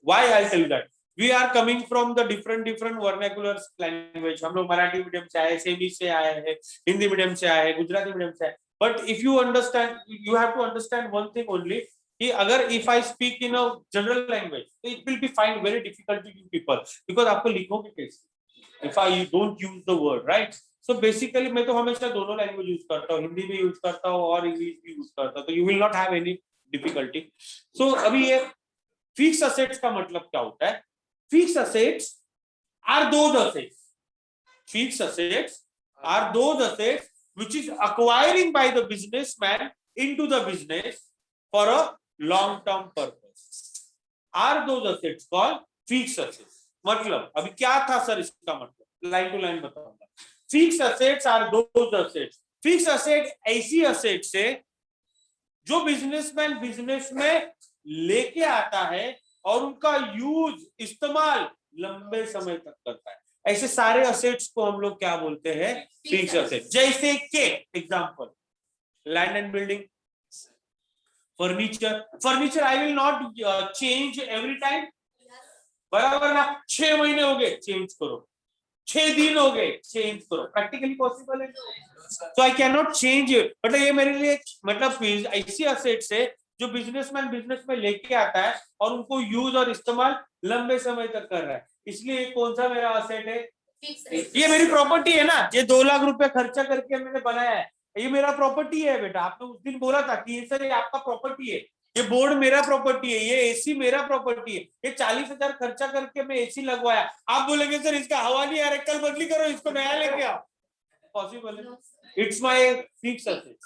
Why I'll tell you that? We are coming from the different vernacular language. हम लोग Marathi medium से आए, semi से आए हैं, Hindi medium से आए हैं, गुजराती मीडियम से आए। But if you understand, you have to understand one thing only. कि अगर if I speak in a general language, it will be find very difficult to you people, because आपको लिखोगे कैसे? If I don't use the word, right? So basically मैं तो हमेशा दोनों language use करता हूँ, हिंदी भी यूज करता हूँ और इंग्लिश भी यूज करता हूँ, तो you will not have any difficulty. So अभी ये फिक्स असेट्स का मतलब क्या होता है? Fix assets are those assets, fix assets are those assets which is acquiring by the businessman into the business for a long term purpose are those assets called fixed assets। मतलब अभी क्या था sir इसका मतलब, line to line बताऊंगा। Fix assets are those assets, fix asset ऐसी assets है जो बिजनेसमैन बिजनेस में लेके आता है और उनका यूज इस्तेमाल लंबे समय तक करता है। ऐसे सारे असेट्स को हम लोग क्या बोलते हैं? Fix asset. जैसे के example, land and building, furniture. Furniture I will not change every time, बराबर ना। 6 महीने हो गए, चेंज करो। 6 दिन हो गए, चेंज करो। प्रैक्टिकली पॉसिबल है, तो I can not change it. मतलब ये मेरे लिए मतलब ऐसी असेट्स है जो बिजनेसमैन बिजनेस में लेके आता है और उनको यूज और इस्तेमाल लंबे समय तक कर रहा है। इसलिए कौन सा मेरा असेट है? ये मेरी प्रॉपर्टी है ना। ये 2 लाख रुपए खर्चा करके मैंने बनाया है, ये मेरा प्रॉपर्टी है बेटा। आपने उस दिन बोला था कि सर ये आपका प्रॉपर्टी है, ये बोर्ड मेरा प्रॉपर्टी है, ये एसी मेरा प्रॉपर्टी है, ये 40,000 खर्चा करके मैं एसी लगवाया। आप बोलेंगे सर इसका हवा नहीं आ रहा, कल बदली करो, इसको नया लेके आओ। पॉसिबल है? It's my fix asset,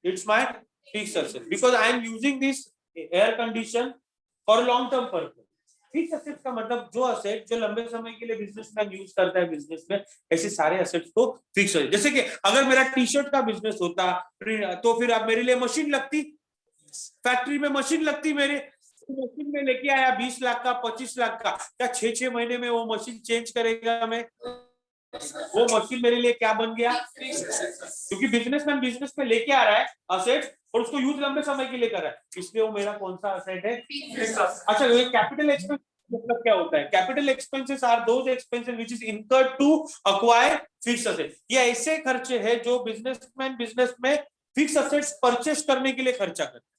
it's my fix asset because I am using this air condition for long term purpose. Fix asset का मतलब जो असेट जो लंबे समय के लिए बिजनेसमैन यूज करता है बिजनेस में, ऐसे सारे असेट्स को फिक्स है। जैसे कि अगर मेरा टी शर्ट का बिजनेस होता तो फिर आप मेरे लिए मशीन लगती, फैक्ट्री में मशीन लगती मेरे, मशीन में लेके आया 20 लाख का 25 लाख का, क्या 6 महीने में वो मशीन चेंज करेगा? मैं वो मशीन मेरे लिए क्या बन गया? क्योंकि बिजनेसमैन बिजनेस में लेके आ रहा है असेट और उसको यूज लंबे समय के लिए कर रहा है, इसलिए वो मेरा कौन सा असेट है? अच्छा, ये कैपिटल एक्सपेंस मतलब क्या होता है? Capital expenses are those expenses which is incurred to acquire fixed asset. ये ऐसे खर्चे हैं जो बिजनेसमैन बिजनेस में फिक्स असेट्स परचेस करने के लिए खर्चा करता है।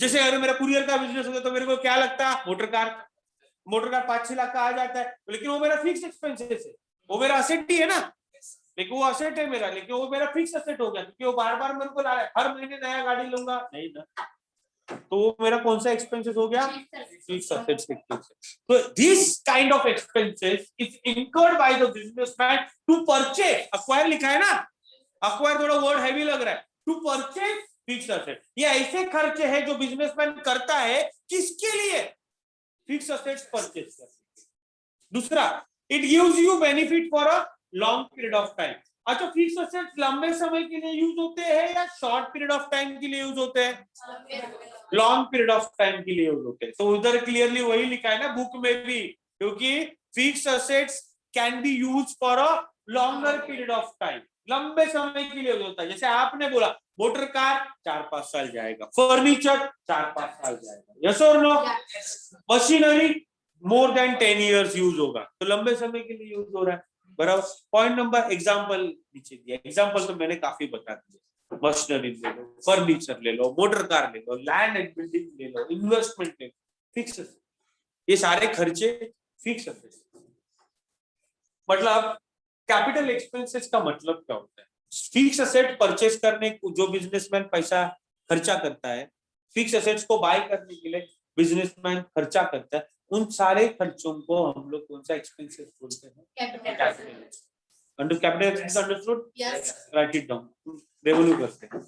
जैसे अगर मेरा कुरियर का बिजनेस होता तो मेरे को क्या लगता? मोटर कार 5-6 लाख का आ जाता है, लेकिन वो मेरा फिक्स एक्सपेंसेस है, वो मेरा असेट ही है ना, लेकिन वो असेट है मेरा, लेकिन वो मेरा फिक्स असेट हो गया क्योंकि वो बार बार मेरे को ला रहा है, हर महीने नया गाड़ी लूंगा नहीं ना, तो वो मेरा कौन सा एक्सपेंसेस हो गया? Fix assets. तो this kind of expenses is incurred by the businessman to purchase. Acquire लिखा है ना, अक्वायर थोड़ा वर्ड हैवी लग रहा है, टू परचेज फिक्स असेट। ये ऐसे खर्चे हैं जो बिजनेसमैन करता है, किसके लिए? फिक्स असेट्स परचेज करने। दूसरा, it gives you benefit for a long period of time. अच्छा, फिक्स एसेट्स लंबे समय के लिए यूज होते हैं या शॉर्ट पीरियड ऑफ टाइम के लिए यूज होते हैं? लॉन्ग पीरियड ऑफ टाइम के लिए यूज होते हैं। तो उधर क्लियरली वही लिखा है ना बुक में भी, क्योंकि fix assets can be use for a longer period of time, लंबे समय के लिए यूज होता है। जैसे आपने बोला मोटर कार 4-5 साल जाएगा, फर्नीचर 4-5 साल जाएगा, यस और no? Machinery more than 10 years use होगा, तो लंबे समय के लिए यूज हो रहा है, बराबर। पॉइंट नंबर, एग्जांपल नीचे दिया, एग्जांपल तो मैंने काफी बता दिए। मशीनरी ले लो, फर्नीचर ले लो, मोटर कार ले लो, लैंड एंड बिल्डिंग ले लो, इन्वेस्टमेंट ले लो, फिक्स, ये सारे खर्चे फिक्स है। मतलब कैपिटल एक्सपेंसेस का मतलब क्या होता है? फिक्स एसेट परचेस करने को जो बिजनेसमैन पैसा खर्चा करता है, फिक्स एसेट्स को बाय करने के लिए बिजनेसमैन खर्चा करता है, उन सारे खर्चों को हम लोग कौन सा एक्सपेंसेस बोलते हैं? Capital. Under capital expense understood? Yes, right it down, revenue करते हैं।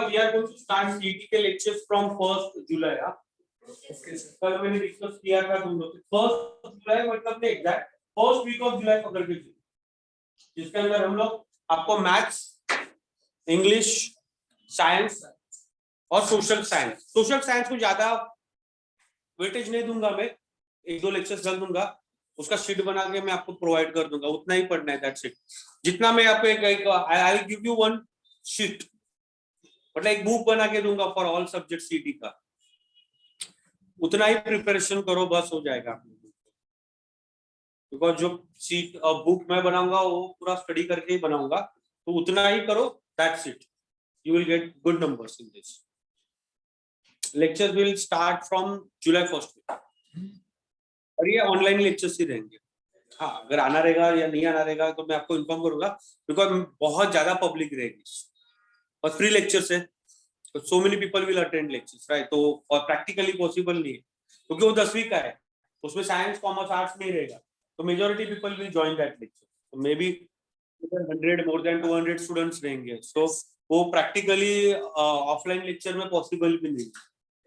We are going to start CET के lectures from 1st July. Okay, कल मैंने डिस्कस किया था दोनों, 1st जुलाई मतलब exact first week of July पकड़ के चलिए, जिसके अंदर हम लोग आपको मैथ्स, इंग्लिश, साइंस और सोशल साइंस को ज्यादा वेटेज नहीं दूंगा मैं, 1-2 लेक्चर्स डाल दूंगा, उसका शीट बना के मैं आपको प्रोवाइड कर दूंगा, उतना ही पढ़ना है, दैट्स इट। जितना मैं आपको I will give you one sheet, मतलब एक बुक बना के दूंगा फॉर ऑल सब्जेक्ट सीटी का, उतना ही प्रिपरेशन करो, बस हो जाएगा। बिकॉज जो सीट बुक मैं बनाऊंगा वो पूरा स्टडी करके ही बनाऊंगा, तो उतना ही करो, that's it, you will get good numbers in this. Lectures will start from जुलाई 1 और ये ऑनलाइन लेक्चर्स ही रहेंगे। हाँ, अगर आना रहेगा या नहीं आना रहेगा तो मैं आपको इन्फॉर्म करूंगा, बिकॉज बहुत ज्यादा पब्लिक रहेगी और फ्री लेक्चर्स है, तो so many people will attend lectures, right. तो और प्रैक्टिकली पॉसिबल नहीं है क्योंकि वो 10वीं का है, उसमें साइंस कॉमर्स आर्ट्स नहीं रहेगा, तो majority people will join that lecture, तो may be 100 more than 200 students रहेंगे, सो वो प्रैक्टिकली ऑफलाइन लेक्चर में पॉसिबल भी नहीं,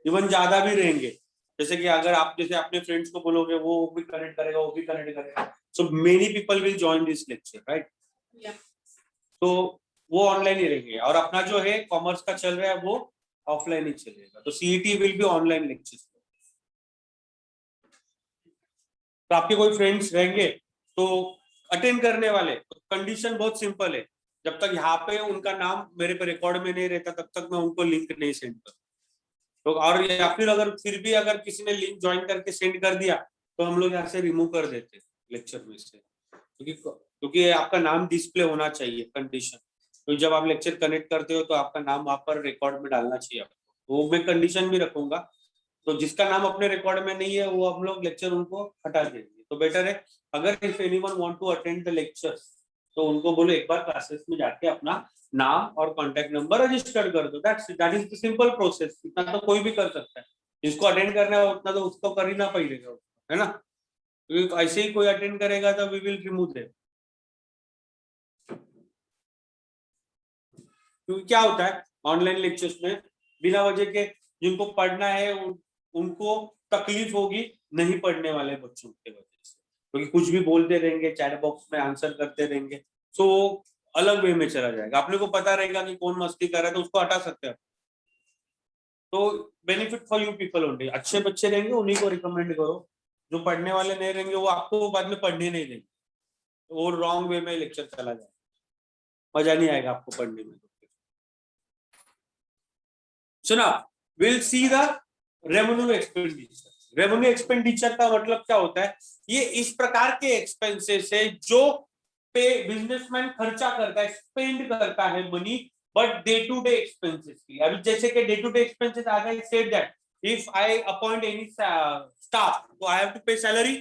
इवन ज्यादा भी रहेंगे। जैसे कि अगर आप जैसे अपने फ्रेंड्स को बोलोगे वो भी कनेक्ट करेगा, वो भी कनेक्ट करेगा, so many people will join this lecture, right. तो वो ऑनलाइन ही रहेंगे, और अपना जो है कॉमर्स का चल रहा है वो ऑफलाइन ही चलेगा, तो CET will be online lectures. तो आपके कोई फ्रेंड्स रहेंगे तो अटेंड करने वाले, तो कंडीशन बहुत सिंपल है, जब तक यहाँ पे उनका नाम मेरे पे रिकॉर्ड में नहीं रहता तब तक मैं उनको लिंक नहीं सेंड करूँ, तो और या फिर अगर फिर भी अगर किसी ने लिंक ज्वाइन करके सेंड कर दिया तो हम लोग यहाँ से रिमूव कर देते लेक्चर में से, क्योंकि आपका नाम डिस्प्ले होना चाहिए कंडीशन, तो जब आप लेक्चर कनेक्ट करते हो तो आपका नाम वहां पर रिकॉर्ड में डालना चाहिए आपको, वो मैं कंडीशन भी रखूंगा, तो जिसका नाम अपने रिकॉर्ड में नहीं है वो हम लोग लेक्चर उनको हटा देंगे, तो बेटर है अगर if anyone want to attend the lecture तो उनको बोलो एक बार क्लासेस में जाके अपना नाम और कॉन्टेक्ट नंबर रजिस्टर कर दो, that is the simple process, इतना तो कोई भी कर सकता है, जिसको अटेंड करना है उतना तो उसको कर ही ना पड़ेगा, है ना, क्योंकि ऐसे ही कोई अटेंड करेगा तो वी विल रिमूव देम। क्योंकि क्या होता है ऑनलाइन लेक्चर्स में बिना वजह के जिनको पढ़ना है उनको तकलीफ होगी नहीं पढ़ने वाले बच्चों के वजह से, क्योंकि कुछ भी बोलते रहेंगे, चैट बॉक्स में आंसर करते रहेंगे, सो अलग वे में चला जाएगा, अपने को पता रहेगा कि कौन मस्ती कर रहा है तो उसको हटा सकते हैं, तो benefit for you people only, अच्छे बच्चे रहेंगे उन्हीं को रिकमेंड करो, जो पढ़ने वाले नहीं रहेंगे वो आपको बाद में पढ़ने नहीं देंगे, तो वो रॉन्ग वे में लेक्चर चला जाएगा, मजा नहीं आएगा आपको पढ़ने में। सुना, will see the revenue expenditure. Revenue expenditure का मतलब क्या होता है, ये इस प्रकार के एक्सपेंसेस है जो पे बिजनेसमैन खर्चा करता है, स्पेंड करता है money, but day to day expenses की, अभी जैसे कि डे टू डे एक्सपेंसेस आ गए, said that if I appoint any staff तो I have to pay salary,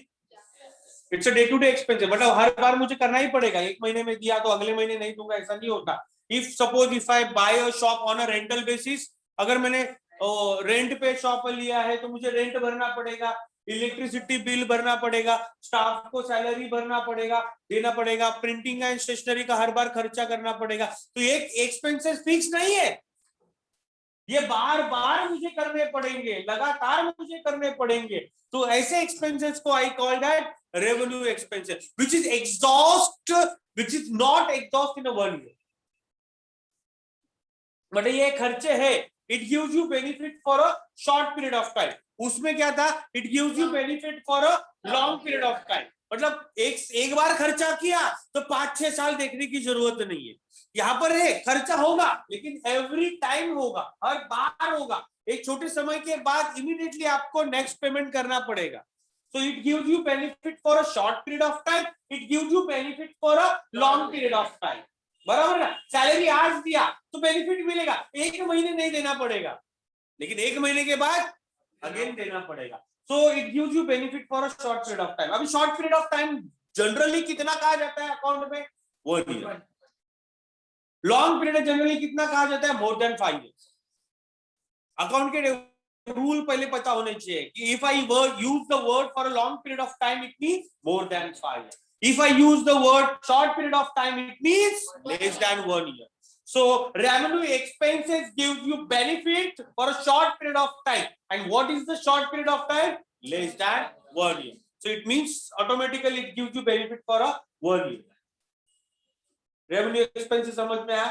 it's a day to day expenses, मतलब हर बार मुझे करना ही पड़ेगा, एक महीने में दिया तो अगले महीने नहीं दूंगा, ऐसा नहीं होता। If suppose if I buy a shop on a rental basis, अगर मैंने रेंट पे शॉप लिया है तो मुझे रेंट भरना पड़ेगा, इलेक्ट्रिसिटी बिल भरना पड़ेगा, स्टाफ को सैलरी भरना पड़ेगा, देना पड़ेगा, प्रिंटिंग एंड स्टेशनरी का हर बार खर्चा करना पड़ेगा, तो एक एक्सपेंसेस फिक्स नहीं है, ये बार बार मुझे करने पड़ेंगे, लगातार मुझे करने पड़ेंगे, तो ऐसे एक्सपेंसेस को I call that revenue expenses which is exhaust, which is not exhaust in a one year, but ये खर्चे है, it gives you benefit for a short period of time, उसमें क्या था, it gives you benefit for a long period of time, मतलब एक बार खर्चा किया तो 5-6 साल देखने की जरूरत नहीं है, यहाँ पर है खर्चा होगा लेकिन एवरी टाइम होगा, हर बार होगा, एक छोटे समय के बाद इमीडिएटली आपको नेक्स्ट पेमेंट करना पड़ेगा, so it gives you benefit for a short period of time, it gives you benefit for a long period of time, बराबर ना, सैलरी आज दिया तो बेनिफिट मिलेगा, एक महीने नहीं देना पड़ेगा, लेकिन एक महीने के बाद अगेन देना पड़ेगा, so it gives you benefit for a short period of time. अभी short period of time generally कितना कहा जाता है अकाउंट में, 1 ईयर, लॉन्ग पीरियड जनरली कितना कहा जाता है, मोर देन 5 years। अकाउंट के रूल पहले पता होने चाहिए कि if I use the word for a long period of time it means more than 5 years, if I use the word short period of time it means less than 1 year, so revenue expenses gives you benefit for a short period of time, and what is the short period of time, less than 1 year, so it means automatically it gives you benefit for a 1 year। revenue expenses समझ में आया,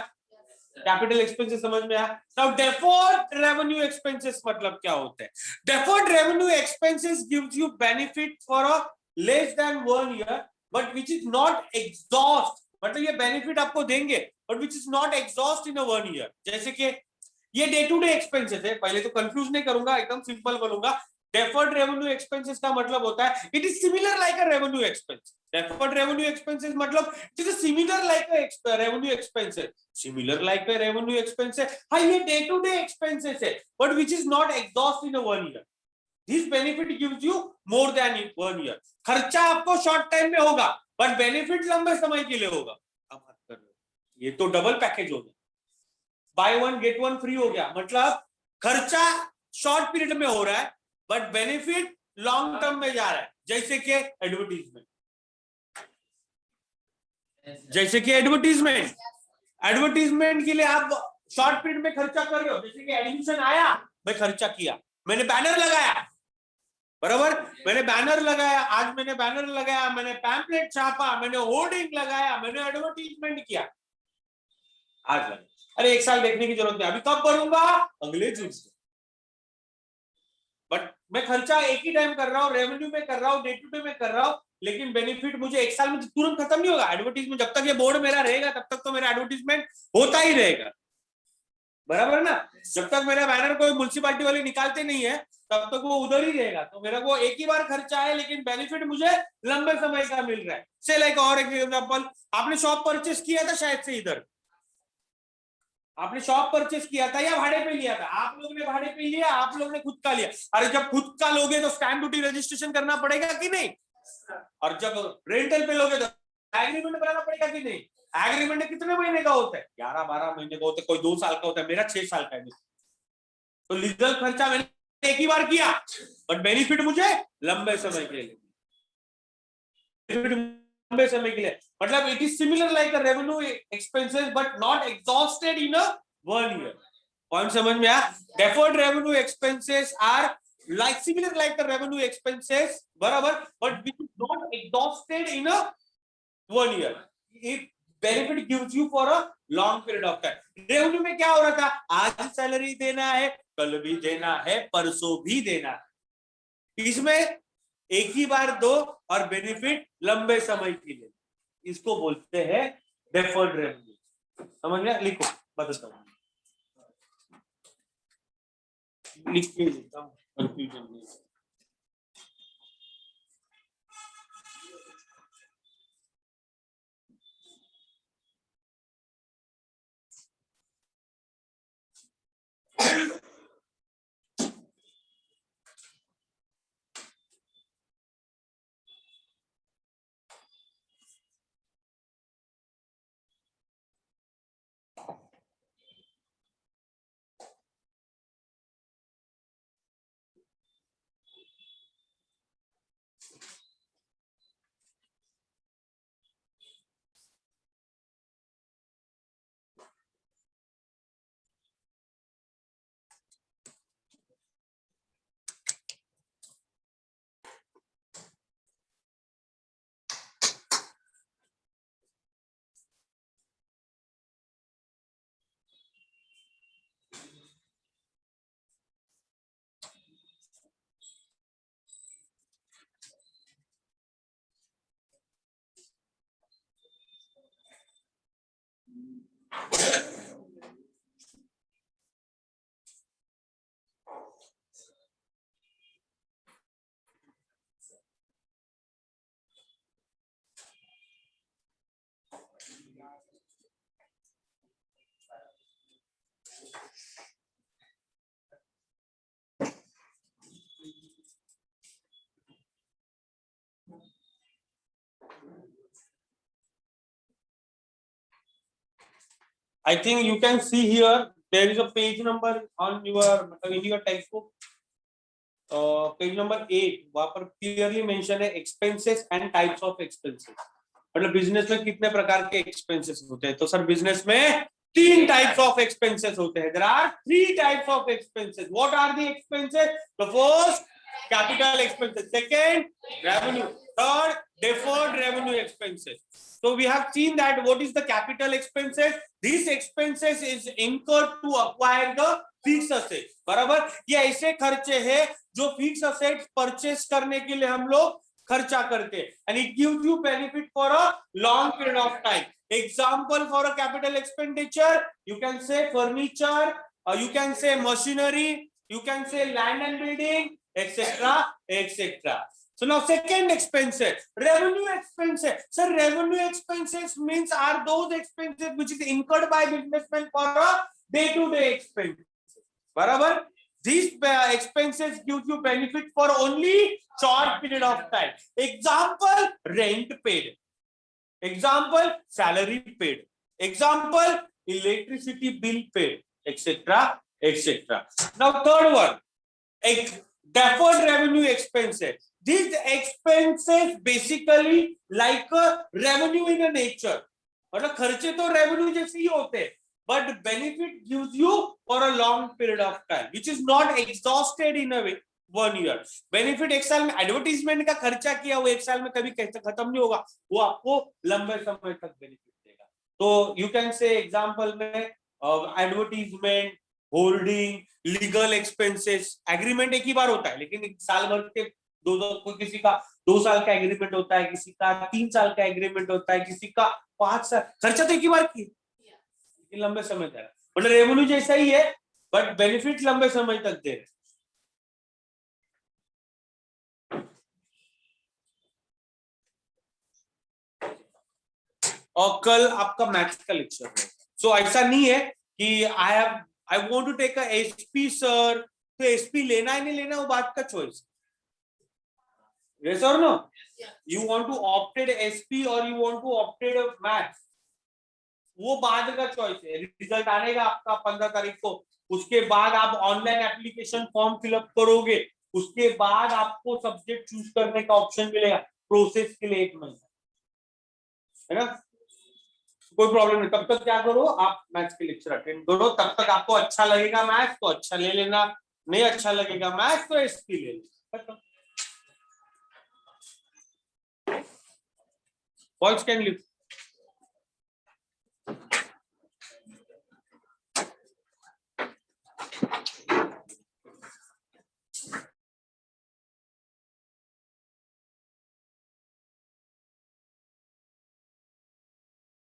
capital expenses समझ में आया? Now deferred revenue expenses मतलब क्या होता है? Deferred revenue expenses gives you benefit for a less than 1 year but which is not exhaust, मतलब ये बेनिफिट आपको देंगे but which is not exhaust in a 1 year. जैसे कि ये डे टू डे एक्सपेंसेस है, पहले तो कंफ्यूज नहीं करूंगा, एकदम सिंपल बोलूंगा। डेफर्ड रेवेन्यू एक्सपेंसेस का मतलब होता है it is similar like a revenue expense. Deferred revenue expenses मतलब it is similar like a revenue expenses, similar like a revenue expenses. हाँ, ये डे टू डे एक्सपेंसेस है but which is not exhaust in a 1 year. This benefit gives you more than 1 year. खर्चा आपको short time में होगा but benefit लंबे समय के लिए होगा। अब बात कर रहे हो, ये तो डबल पैकेज हो गया, by one get one free हो गया। मतलब खर्चा शॉर्ट पीरियड में हो रहा है बट बेनिफिट लॉन्ग टर्म में जा रहा है। जैसे कि एडवर्टीजमेंट, जैसे कि एडवर्टीजमेंट के लिए आप शॉर्ट पीरियड में खर्चा कर रहे हो। जैसे कि एडमिशन आया, मैं खर्चा किया, मैंने बैनर लगाया, बराबर, मैंने बैनर लगाया, आज मैंने बैनर लगाया, मैंने पैम्पलेट छापा, मैंने होर्डिंग लगाया, मैंने एडवर्टीजमेंट किया, आज लगा। अरे 1 साल देखने की जरूरत नहीं, अभी कब भरूंगा? अगले जून से। बट मैं खर्चा एक ही टाइम कर रहा हूँ, रेवेन्यू में कर रहा हूँ, डे टू डे में कर रहा हूँ, लेकिन बेनिफिट मुझे 1 साल में तुरंत खत्म नहीं होगा। एडवर्टीजमेंट जब तक ये बोर्ड मेरा रहेगा तब तक तो मेरा एडवर्टीजमेंट होता ही रहेगा, बराबर ना। जब तक मेरा बैनर कोई म्युनिसिपैलिटी वाले निकालते नहीं है तब तक वो उधर ही रहेगा। तो मेरा को एक ही बार खर्चा है लेकिन बेनिफिट मुझे लंबे समय का मिल रहा है। से लाइक और एक एग्जांपल, आपने शॉप परचेस किया था शायद से, इधर आपने शॉप परचेस किया था या भाड़े पे लिया था? आप लोग ने भाड़े पे लिया, आप लोग ने खुद का लिया। अरे जब खुद का लोगे तो स्टैंप ड्यूटी रजिस्ट्रेशन करना पड़ेगा कि नहीं? और जब रेंटल पे लोगे तो एग्रीमेंट बनाना पड़ेगा कि नहीं? एग्रीमेंट कितने महीने का होता है? 11-12 महीने का होता है, कोई 2 साल का होता है, मेरा 6 साल का है। तो लीगल खर्चा मैंने एक ही बार किया बट बेनिफिट मुझे लंबे समय के लिए, लंबे समय के लिए। मतलब it is similar like a revenue expenses but not exhausted in a 1 year. Point समझ में आया? Deferred revenue expenses are like similar like the revenue expenses, बराबर, but which is not exhausted in a 1 year. It benefit gives you for a long period of time. Revenue में क्या हो रहा था? आज सैलरी देना है, कल भी देना है, परसों भी देना है। इसमें एक ही बार दो और बेनिफिट लंबे समय के लिए, इसको बोलते हैं डेफर्ड रेवेन्यू। समझ गया? लिखो, बताता हूँ, लिख के देता हूँ, कंफ्यूजन नहीं। I think you can see here there is a page number on your in your textbook, page number 8, वहां पर क्लियरली मेंशन है expenses and types of expenses. मतलब बिजनेस में कितने प्रकार के एक्सपेंसेस होते हैं? तो सर बिजनेस में 3 टाइप्स ऑफ एक्सपेंसेस होते हैं। There are 3 types of expenses. What are the expenses? The first capital expenses. Second, revenue. Third, deferred revenue expenses. So we have seen that what is the capital expenses? These expenses is incurred to acquire the fixed assets. बराबर, ये ऐसे खर्चे हैं जो fix assets purchase करने के लिए हम लोग खर्चा करते हैं, and it gives you benefit for a long period of time. Example for a capital expenditure, you can say furniture, you can say machinery, you can say land and building, etc., etc. So now second expenses, revenue expenses. So revenue expenses means are those expenses which is incurred by businessmen for a day-to-day expense. बराबर, these expenses give you benefit for only short period of time. Example, rent paid. Example, salary paid. Example, electricity bill paid, etc., etc. Now third one, deferred revenue expenses. These expenses basically like a revenue in a nature. मतलब खर्चे तो revenue जैसे ही होते हैं, but benefit gives you for a long period of time, which is not exhausted in a way 1 year. Benefit एक साल में advertisement का खर्चा किया वो एक साल में कभी खत्म नहीं होगा, वो आपको लंबे समय तक बेनिफिट देगा. तो यू कैन से एग्जांपल में advertisement, hoarding, legal expenses. Agreement एक ही बार होता है, लेकिन एक साल भर के कोई किसी का 2 साल का एग्रीमेंट होता है, किसी का 3 साल का एग्रीमेंट होता है, किसी का 5 साल. खर्चा तो एक ही बार की, लेकिन लंबे समय तक. मतलब रेवेन्यू जैसा ही है, बट बेनिफिट लंबे समय तक दे रहे. और कल आपका मैथ्स का लेक्चर है. सो ऐसा नहीं है कि I want to take a SP sir, तो एसपी लेना है नहीं लेना वो बात का choice. Yes or no? You want to opted SP or you want to opted maths, वो बाद का चॉइस है. रिजल्ट आएगा आपका 15 तारीख को, उसके बाद आप ऑनलाइन एप्लीकेशन फॉर्म फिलअप करोगे, उसके बाद आपको सब्जेक्ट चूज करने का ऑप्शन मिलेगा. प्रोसेस के लिए 1 महीना है ना, कोई प्रॉब्लम नहीं. तब तक क्या करो, आप मैथ्स के लेक्चर अटेंड करो. तब तक आपको अच्छा लगेगा मैथ्स तो अच्छा ले लेना, नहीं अच्छा लगेगा मैथ्स तो एसपी ले लेना. Boys can live.